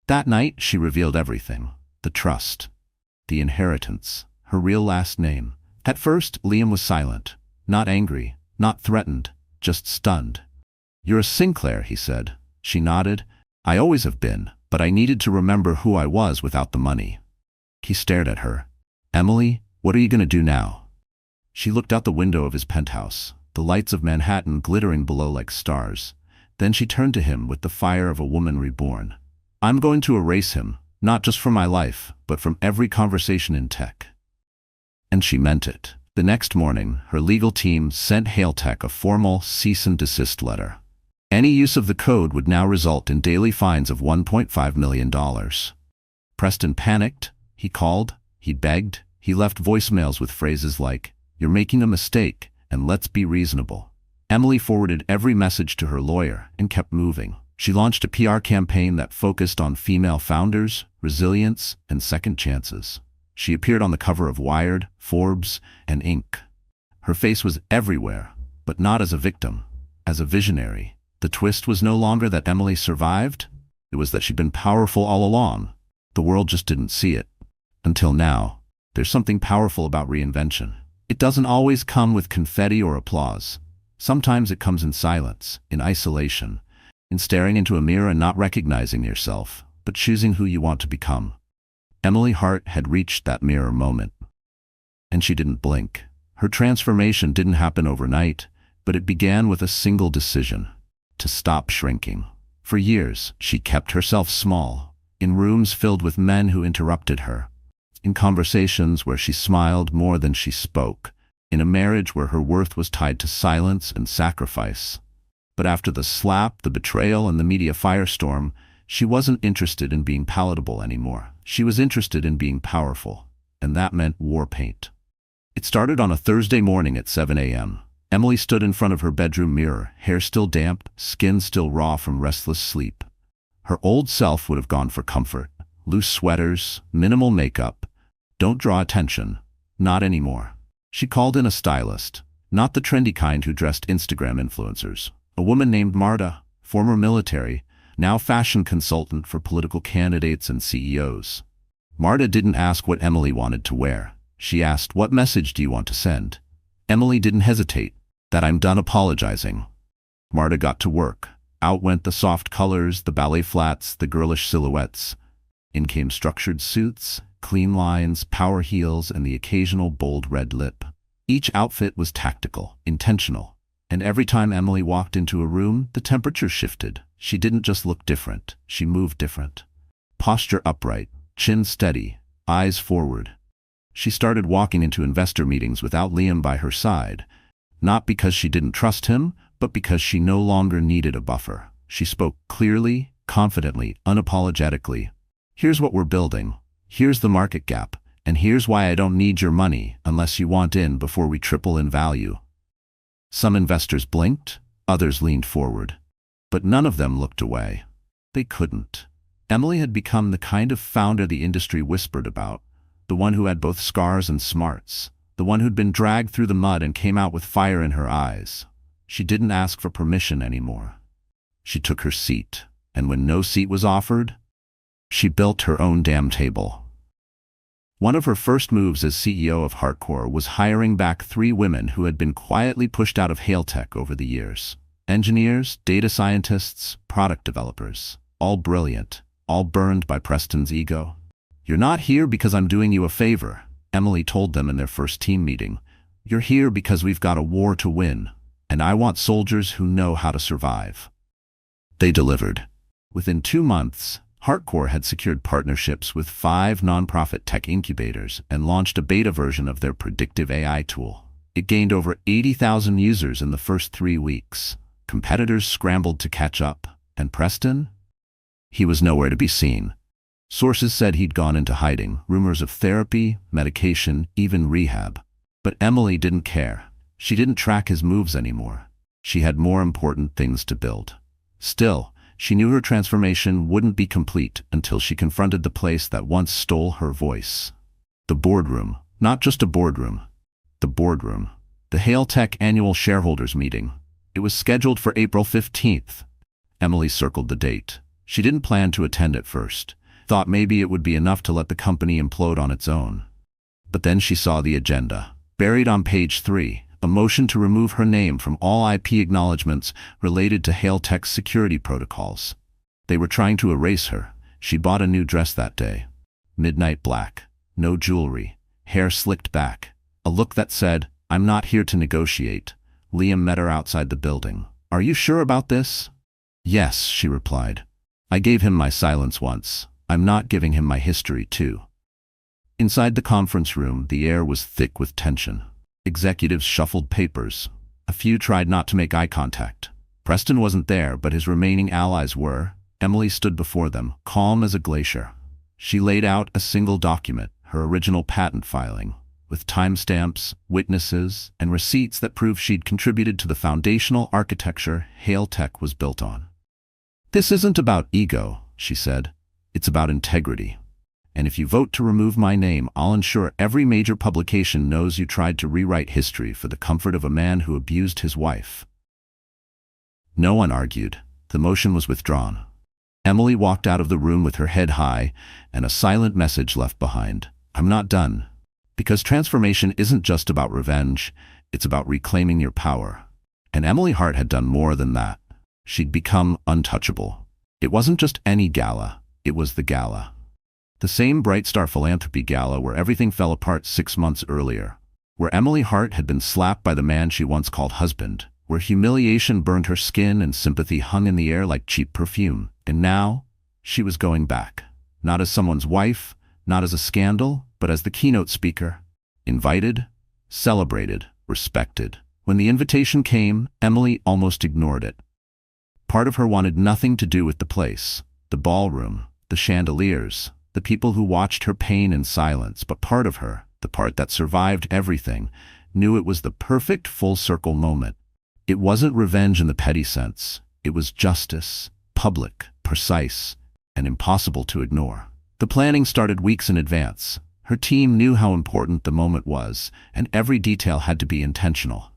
That night, she revealed everything. The trust, the inheritance, her real last name. At first, Liam was silent, not angry, not threatened, just stunned. "You're a Sinclair," he said. She nodded. "I always have been, but I needed to remember who I was without the money." He stared at her. "Emily, what are you going to do now?" She looked out the window of his penthouse, the lights of Manhattan glittering below like stars. Then she turned to him with the fire of a woman reborn. "I'm going to erase him, not just from my life, but from every conversation in tech." And she meant it. The next morning, her legal team sent Hailtech a formal cease and desist letter. Any use of the code would now result in daily fines of $1.5 million. Preston panicked. He called. He begged. He left voicemails with phrases like, "You're making a mistake, and let's be reasonable." Emily forwarded every message to her lawyer and kept moving. She launched a PR campaign that focused on female founders, resilience, and second chances. She appeared on the cover of Wired, Forbes, and Inc. Her face was everywhere, but not as a victim, as a visionary. The twist was no longer that Emily survived. It was that she'd been powerful all along. The world just didn't see it. Until now. There's something powerful about reinvention. It doesn't always come with confetti or applause. Sometimes it comes in silence, in isolation, in staring into a mirror and not recognizing yourself, but choosing who you want to become. Emily Hart had reached that mirror moment. And she didn't blink. Her transformation didn't happen overnight, but it began with a single decision: to stop shrinking. For years, she kept herself small, in rooms filled with men who interrupted her, in conversations where she smiled more than she spoke, in a marriage where her worth was tied to silence and sacrifice. But after the slap, the betrayal, and the media firestorm, she wasn't interested in being palatable anymore. She was interested in being powerful, and that meant war paint. It started on a Thursday morning at 7 a.m. Emily stood in front of her bedroom mirror, hair still damp, skin still raw from restless sleep. Her old self would have gone for comfort, loose sweaters, minimal makeup. Don't draw attention. Not anymore. She called in a stylist, not the trendy kind who dressed Instagram influencers. A woman named Marta, former military, now fashion consultant for political candidates and CEOs. Marta didn't ask what Emily wanted to wear. She asked, "What message do you want to send?" Emily didn't hesitate. "That I'm done apologizing." Marta got to work. Out went the soft colors, the ballet flats, the girlish silhouettes. In came structured suits, clean lines, power heels, and the occasional bold red lip. Each outfit was tactical, intentional. And every time Emily walked into a room, the temperature shifted. She didn't just look different, she moved different. Posture upright, chin steady, eyes forward. She started walking into investor meetings without Liam by her side, not because she didn't trust him, but because she no longer needed a buffer. She spoke clearly, confidently, unapologetically. Here's what we're building. Here's the market gap. And here's why I don't need your money unless you want in before we triple in value. Some investors blinked, others leaned forward. But none of them looked away. They couldn't. Emily had become the kind of founder the industry whispered about, the one who had both scars and smarts, the one who'd been dragged through the mud and came out with fire in her eyes. She didn't ask for permission anymore. She took her seat, and when no seat was offered, she built her own damn table. One of her first moves as CEO of Hardcore was hiring back 3 women who had been quietly pushed out of Hailtech over the years. Engineers, data scientists, product developers, all brilliant, all burned by Preston's ego. "You're not here because I'm doing you a favor," Emily told them in their first team meeting. "You're here because we've got a war to win, and I want soldiers who know how to survive." They delivered. Within 2 months, Hardcore had secured partnerships with 5 nonprofit tech incubators and launched a beta version of their predictive AI tool. It gained over 80,000 users in the first 3 weeks. Competitors scrambled to catch up, and Preston? He was nowhere to be seen. Sources said he'd gone into hiding, rumors of therapy, medication, even rehab. But Emily didn't care. She didn't track his moves anymore. She had more important things to build. Still, she knew her transformation wouldn't be complete until she confronted the place that once stole her voice. The boardroom. Not just a boardroom. The boardroom. The Hailtech annual shareholders meeting. It was scheduled for April 15th. Emily circled the date. She didn't plan to attend at first. Thought maybe it would be enough to let the company implode on its own. But then she saw the agenda. Buried on page 3, a motion to remove her name from all IP acknowledgments related to Hailtech's security protocols. They were trying to erase her. She bought a new dress that day. Midnight black. No jewelry. Hair slicked back. A look that said, "I'm not here to negotiate." Liam met her outside the building. "Are you sure about this?" "Yes," she replied. "I gave him my silence once. I'm not giving him my history, too." Inside the conference room, the air was thick with tension. Executives shuffled papers. A few tried not to make eye contact. Preston wasn't there, but his remaining allies were. Emily stood before them, calm as a glacier. She laid out a single document, her original patent filing, with timestamps, witnesses, and receipts that proved she'd contributed to the foundational architecture Hailtech was built on. "This isn't about ego," she said. "It's about integrity. And if you vote to remove my name, I'll ensure every major publication knows you tried to rewrite history for the comfort of a man who abused his wife." No one argued. The motion was withdrawn. Emily walked out of the room with her head high and a silent message left behind. "I'm not done." Because transformation isn't just about revenge, it's about reclaiming your power. And Emily Hart had done more than that. She'd become untouchable. It wasn't just any gala, it was the Gala. The same Bright Star Philanthropy Gala where everything fell apart 6 months earlier. Where Emily Hart had been slapped by the man she once called husband. Where humiliation burned her skin and sympathy hung in the air like cheap perfume. And now, she was going back. Not as someone's wife, not as a scandal, but as the keynote speaker. Invited, celebrated, respected. When the invitation came, Emily almost ignored it. Part of her wanted nothing to do with the place, the ballroom, the chandeliers, the people who watched her pain in silence, but part of her, the part that survived everything, knew it was the perfect full-circle moment. It wasn't revenge in the petty sense. It was justice, public, precise, and impossible to ignore. The planning started weeks in advance. Her team knew how important the moment was, and every detail had to be intentional.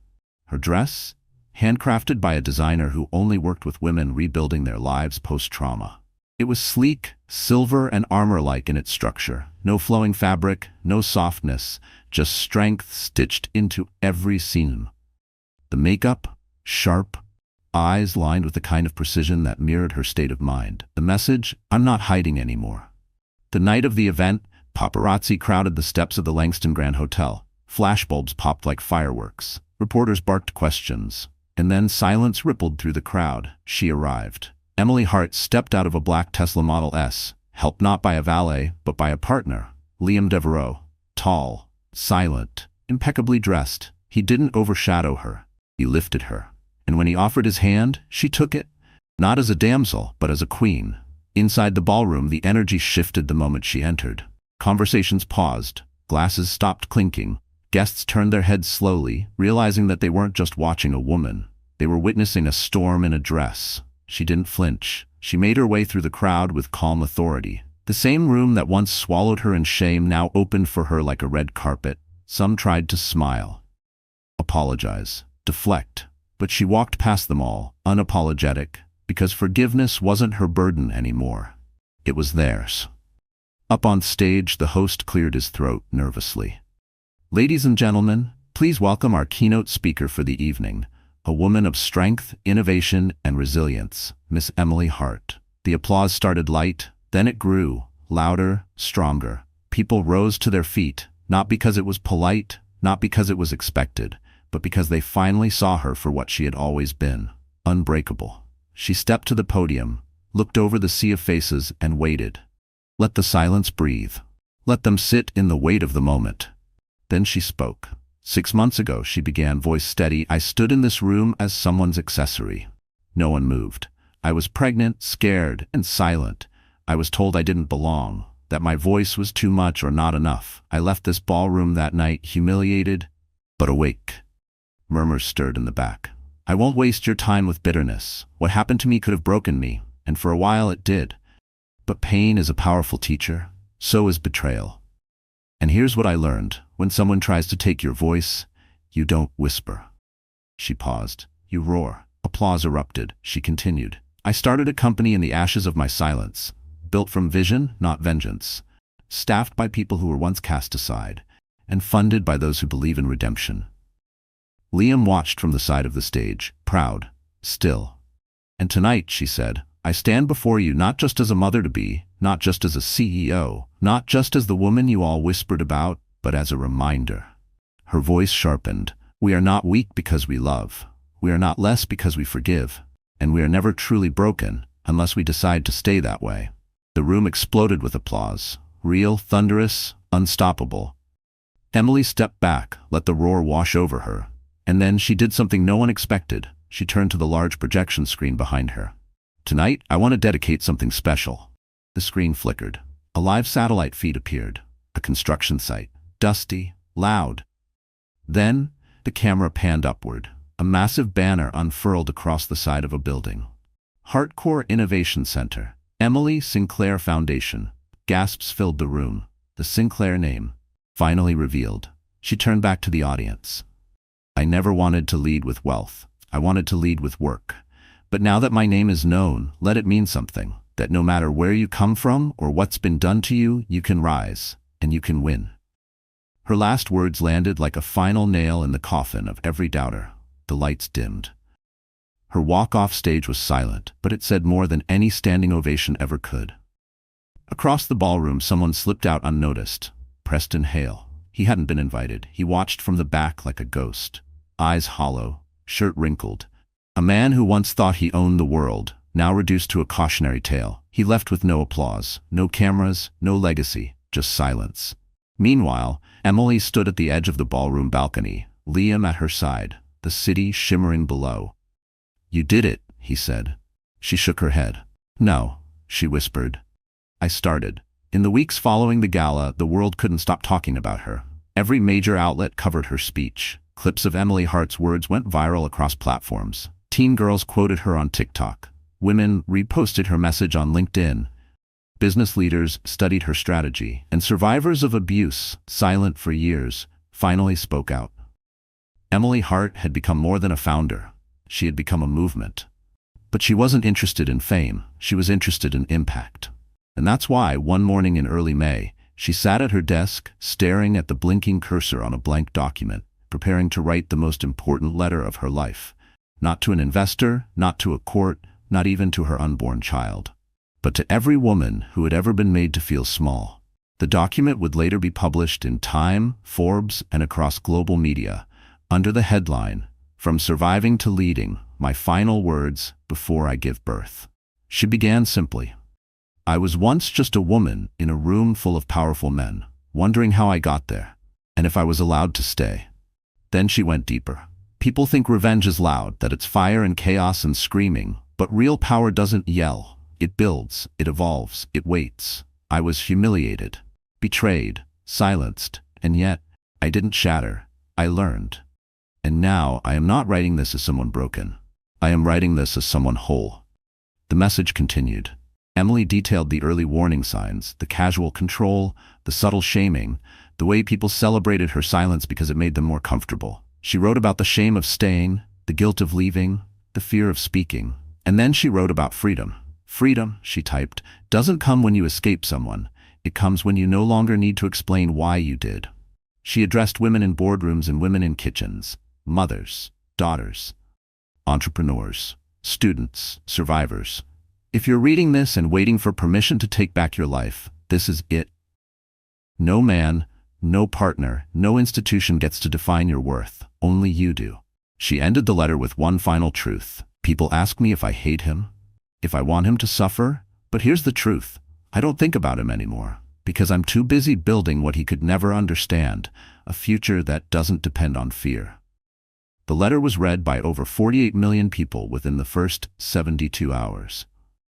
Her dress? Handcrafted by a designer who only worked with women rebuilding their lives post-trauma. It was sleek, silver and armor-like in its structure. No flowing fabric, no softness, just strength stitched into every seam. The makeup? Sharp, eyes lined with the kind of precision that mirrored her state of mind. The message, "I'm not hiding anymore." The night of the event, paparazzi crowded the steps of the Langston Grand Hotel. Flashbulbs popped like fireworks. Reporters barked questions. And then silence rippled through the crowd. She arrived. Emily Hart stepped out of a black Tesla Model S, helped not by a valet, but by a partner, Liam Devereaux. Tall, silent, impeccably dressed. He didn't overshadow her. He lifted her. And when he offered his hand, she took it, not as a damsel, but as a queen. Inside the ballroom, the energy shifted the moment she entered. Conversations paused. Glasses stopped clinking. Guests turned their heads slowly, realizing that they weren't just watching a woman. They were witnessing a storm in a dress. She didn't flinch. She made her way through the crowd with calm authority. The same room that once swallowed her in shame now opened for her like a red carpet. Some tried to smile, apologize, deflect, but she walked past them all, unapologetic, because forgiveness wasn't her burden anymore. It was theirs. Up on stage, the host cleared his throat nervously. "Ladies and gentlemen, please welcome our keynote speaker for the evening, a woman of strength, innovation, and resilience, Miss Emily Hart." The applause started light, then it grew, louder, stronger. People rose to their feet, not because it was polite, not because it was expected, but because they finally saw her for what she had always been, unbreakable. She stepped to the podium, looked over the sea of faces, and waited. Let the silence breathe. Let them sit in the weight of the moment. Then she spoke. 6 months ago, she began, voice steady, "I stood in this room as someone's accessory. No one moved. I was pregnant, scared, and silent. I was told I didn't belong, that my voice was too much or not enough. I left this ballroom that night humiliated, but awake." Murmurs stirred in the back. "I won't waste your time with bitterness. What happened to me could have broken me, and for a while it did. But pain is a powerful teacher. So is betrayal. And here's what I learned. When someone tries to take your voice, you don't whisper." She paused. "You roar." Applause erupted. She continued. "I started a company in the ashes of my silence, built from vision, not vengeance, staffed by people who were once cast aside, and funded by those who believe in redemption." Liam watched from the side of the stage, proud, still. "And tonight," she said, "I stand before you not just as a mother-to-be, not just as a CEO, not just as the woman you all whispered about, but as a reminder." Her voice sharpened. "We are not weak because we love. We are not less because we forgive. And we are never truly broken unless we decide to stay that way." The room exploded with applause. Real, thunderous, unstoppable. Emily stepped back, let the roar wash over her. And then she did something no one expected. She turned to the large projection screen behind her. "Tonight, I want to dedicate something special." The screen flickered. A live satellite feed appeared. A construction site. Dusty, loud. Then, the camera panned upward. A massive banner unfurled across the side of a building. Hardcore Innovation Center. Emily Sinclair Foundation. Gasps filled the room. The Sinclair name, finally revealed. She turned back to the audience. "I never wanted to lead with wealth. I wanted to lead with work. But now that my name is known, let it mean something. That no matter where you come from or what's been done to you, you can rise, and you can win." Her last words landed like a final nail in the coffin of every doubter. The lights dimmed. Her walk off stage was silent, but it said more than any standing ovation ever could. Across the ballroom, someone slipped out unnoticed. Preston Hale. He hadn't been invited. He watched from the back like a ghost. Eyes hollow, shirt wrinkled. A man who once thought he owned the world, now reduced to a cautionary tale. He left with no applause, no cameras, no legacy, just silence. Meanwhile, Emily stood at the edge of the ballroom balcony, Liam at her side, the city shimmering below. "You did it," he said. She shook her head. "No," she whispered. "I started." In the weeks following the gala, the world couldn't stop talking about her. Every major outlet covered her speech. Clips of Emily Hart's words went viral across platforms. Teen girls quoted her on TikTok. Women reposted her message on LinkedIn. Business leaders studied her strategy. And survivors of abuse, silent for years, finally spoke out. Emily Hart had become more than a founder. She had become a movement. But she wasn't interested in fame. She was interested in impact. And that's why, one morning in early May, she sat at her desk, staring at the blinking cursor on a blank document, preparing to write the most important letter of her life. Not to an investor, not to a court, not even to her unborn child, but to every woman who had ever been made to feel small. The document would later be published in Time, Forbes, and across global media, under the headline, "From Surviving to Leading, My Final Words Before I Give Birth." She began simply, "I was once just a woman in a room full of powerful men, wondering how I got there, and if I was allowed to stay." Then she went deeper. People think revenge is loud, that it's fire and chaos and screaming, but real power doesn't yell. It builds, it evolves, it waits. I was humiliated, betrayed, silenced, and yet I didn't shatter. I learned. And now I am not writing this as someone broken. I am writing this as someone whole. The message continued. Emily detailed the early warning signs, the casual control, the subtle shaming, the way people celebrated her silence because it made them more comfortable. She wrote about the shame of staying, the guilt of leaving, the fear of speaking. And then she wrote about freedom. Freedom, she typed, doesn't come when you escape someone. It comes when you no longer need to explain why you did. She addressed women in boardrooms and women in kitchens, mothers, daughters, entrepreneurs, students, survivors. If you're reading this and waiting for permission to take back your life, this is it. No man, no partner, no institution gets to define your worth. Only you do. She ended the letter with one final truth. People ask me if I hate him, if I want him to suffer, but here's the truth. I don't think about him anymore, because I'm too busy building what he could never understand, a future that doesn't depend on fear. The letter was read by over 48 million people within the first 72 hours.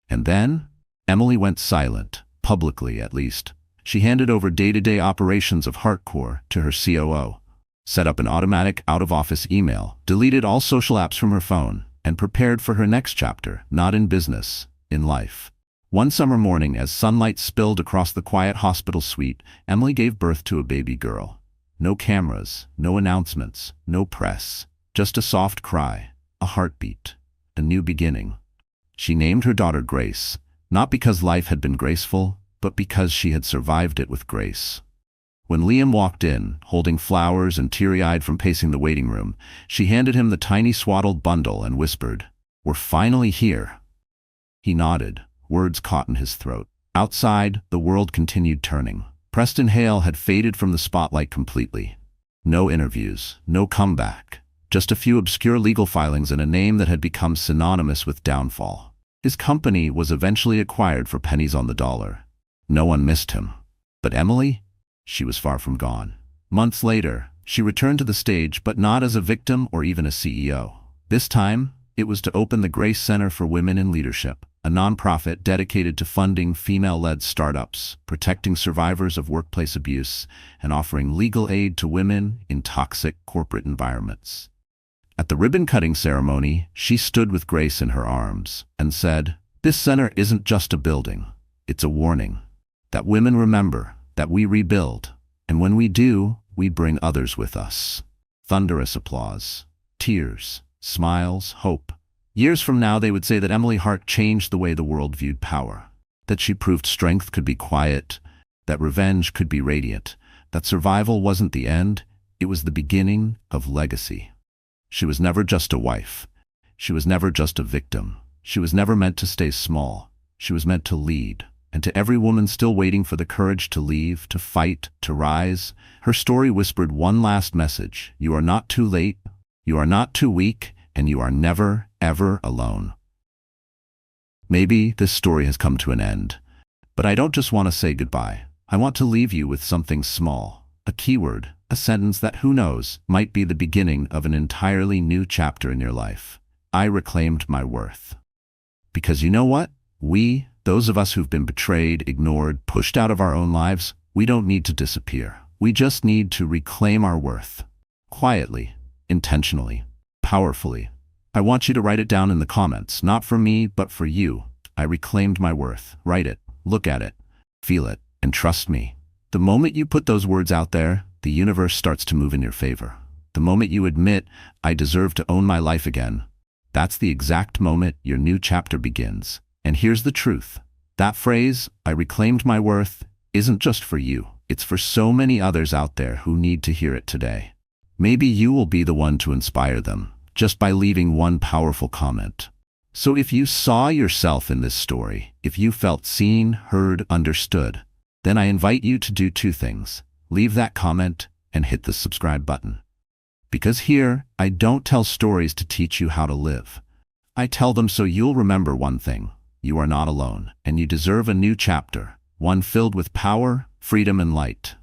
And then, Emily went silent, publicly at least. She handed over day-to-day operations of Heartcore to her COO, set up an automatic out-of-office email, deleted all social apps from her phone, and prepared for her next chapter, not in business, in life. One summer morning, as sunlight spilled across the quiet hospital suite, Emily gave birth to a baby girl. No cameras, no announcements, no press, just a soft cry, a heartbeat, a new beginning. She named her daughter Grace, not because life had been graceful, but because she had survived it with grace. When Liam walked in, holding flowers and teary-eyed from pacing the waiting room, she handed him the tiny swaddled bundle and whispered, "We're finally here." He nodded, words caught in his throat. Outside, the world continued turning. Preston Hale had faded from the spotlight completely. No interviews, no comeback, just a few obscure legal filings and a name that had become synonymous with downfall. His company was eventually acquired for pennies on the dollar. No one missed him. But Emily? She was far from gone. Months later, she returned to the stage, but not as a victim or even a CEO. This time, it was to open the Grace Center for Women in Leadership, a nonprofit dedicated to funding female-led startups, protecting survivors of workplace abuse, and offering legal aid to women in toxic corporate environments. At the ribbon-cutting ceremony, she stood with Grace in her arms and said, "This center isn't just a building. It's a warning. That women remember, that we rebuild, and when we do, we bring others with us." Thunderous applause, tears, smiles, hope. Years from now, they would say that Emily Hart changed the way the world viewed power, that she proved strength could be quiet, that revenge could be radiant, that survival wasn't the end, it was the beginning of legacy. She was never just a wife. She was never just a victim. She was never meant to stay small. She was meant to lead. And to every woman still waiting for the courage to leave, to fight, to rise, her story whispered one last message. You are not too late, you are not too weak, and you are never, ever alone. Maybe this story has come to an end, but I don't just want to say goodbye. I want to leave you with something small, a keyword, a sentence that, who knows, might be the beginning of an entirely new chapter in your life. I reclaimed my worth. Because you know what? Those of us who've been betrayed, ignored, pushed out of our own lives, we don't need to disappear. We just need to reclaim our worth. Quietly, intentionally, powerfully. I want you to write it down in the comments, not for me, but for you. I reclaimed my worth. Write it, look at it, feel it, and trust me. The moment you put those words out there, the universe starts to move in your favor. The moment you admit, I deserve to own my life again, that's the exact moment your new chapter begins. And here's the truth. That phrase, I reclaimed my worth, isn't just for you. It's for so many others out there who need to hear it today. Maybe you will be the one to inspire them, just by leaving one powerful comment. So if you saw yourself in this story, if you felt seen, heard, understood, then I invite you to do two things. Leave that comment and hit the subscribe button. Because here, I don't tell stories to teach you how to live. I tell them so you'll remember one thing: you are not alone, and you deserve a new chapter, one filled with power, freedom, and light.